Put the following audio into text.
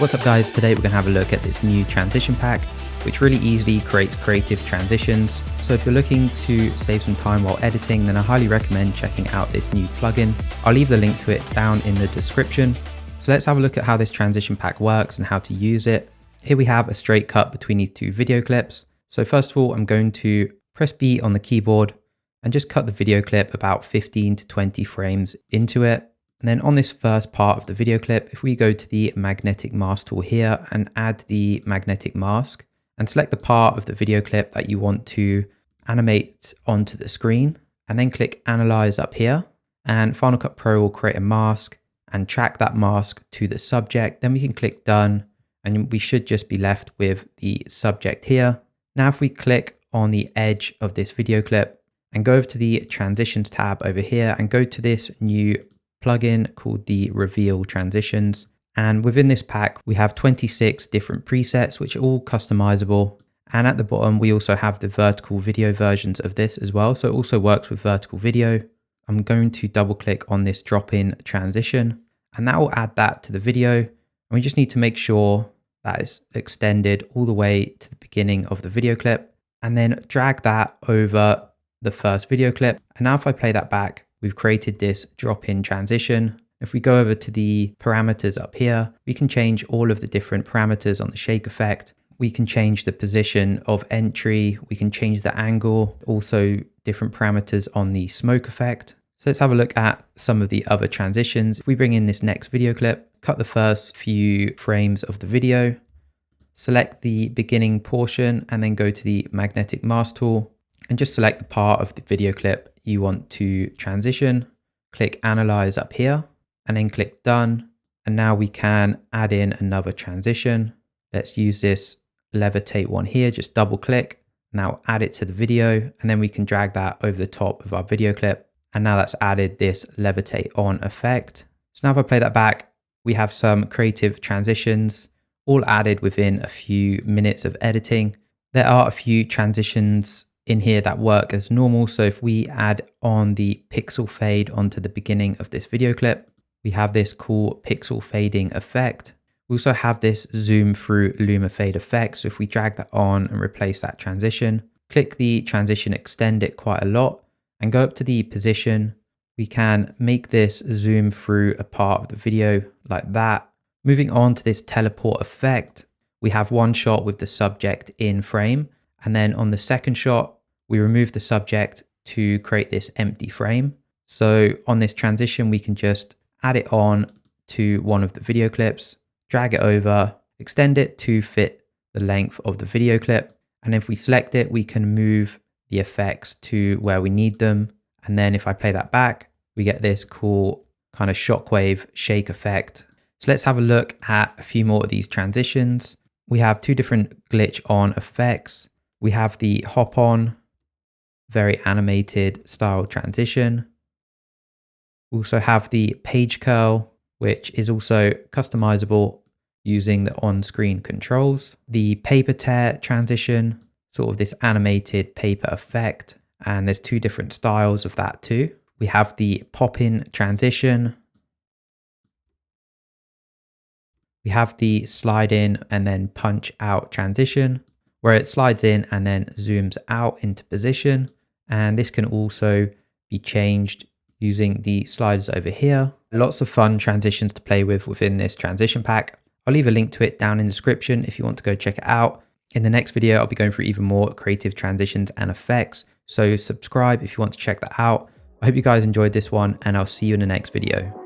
What's up guys, today we're going to have a look at this new transition pack which really easily creates creative transitions. So if you're looking to save some time while editing, then I highly recommend checking out this new plugin. I'll leave the link to it down in the description. So let's have a look at how this transition pack works and how to use it. Here we have a straight cut between these two video clips. So first of all, I'm going to press B on the keyboard and just cut the video clip about 15 to 20 frames into it. And then on this first part of the video clip, if we go to the magnetic mask tool here and add the magnetic mask and select the part of the video clip that you want to animate onto the screen, and then click Analyze up here, and Final Cut Pro will create a mask and track that mask to the subject. Then we can click Done and we should just be left with the subject here. Now if we click on the edge of this video clip and go over to the Transitions tab over here and go to this new plugin called the Reveal Transitions, and within this pack we have 26 different presets which are all customizable, and at the bottom we also have the vertical video versions of this as well, so it also works with vertical video. I'm going to double click on this drop-in transition and that will add that to the video, and we just need to make sure that is extended all the way to the beginning of the video clip, and then drag that over the first video clip. And now if I play that back, we've created this drop-in transition. If we go over to the parameters up here, we can change all of the different parameters on the shake effect. We can change the position of entry. We can change the angle, also different parameters on the smoke effect. So let's have a look at some of the other transitions. If we bring in this next video clip, cut the first few frames of the video, select the beginning portion and then go to the magnetic mask tool and just select the part of the video clip you want to transition. Click Analyze up here and then click Done. And now we can add in another transition. Let's use this levitate one here, just double click. Now add it to the video and then we can drag that over the top of our video clip. And now that's added this levitate on effect. So now if I play that back, we have some creative transitions all added within a few minutes of editing. There are a few transitions in here that work as normal. So if we add on the pixel fade onto the beginning of this video clip, we have this cool pixel fading effect. We also have this zoom through luma fade effect. So if we drag that on and replace that transition, click the transition, extend it quite a lot and go up to the position, we can make this zoom through a part of the video like that. Moving on to this teleport effect, we have one shot with the subject in frame. And then on the second shot, we remove the subject to create this empty frame. So on this transition, we can just add it on to one of the video clips, drag it over, extend it to fit the length of the video clip. And if we select it, we can move the effects to where we need them. And then if I play that back, we get this cool kind of shockwave shake effect. So let's have a look at a few more of these transitions. We have two different glitch on effects. We have the hop on, very animated style transition. We also have the page curl, which is also customizable using the on-screen controls. The paper tear transition, sort of this animated paper effect. And there's two different styles of that too. We have the pop-in transition. We have the slide in and then punch out transition, where it slides in and then zooms out into position. And this can also be changed using the sliders over here. Lots of fun transitions to play with within this transition pack. I'll leave a link to it down in the description if you want to go check it out. In the next video, I'll be going through even more creative transitions and effects. So subscribe if you want to check that out. I hope you guys enjoyed this one and I'll see you in the next video.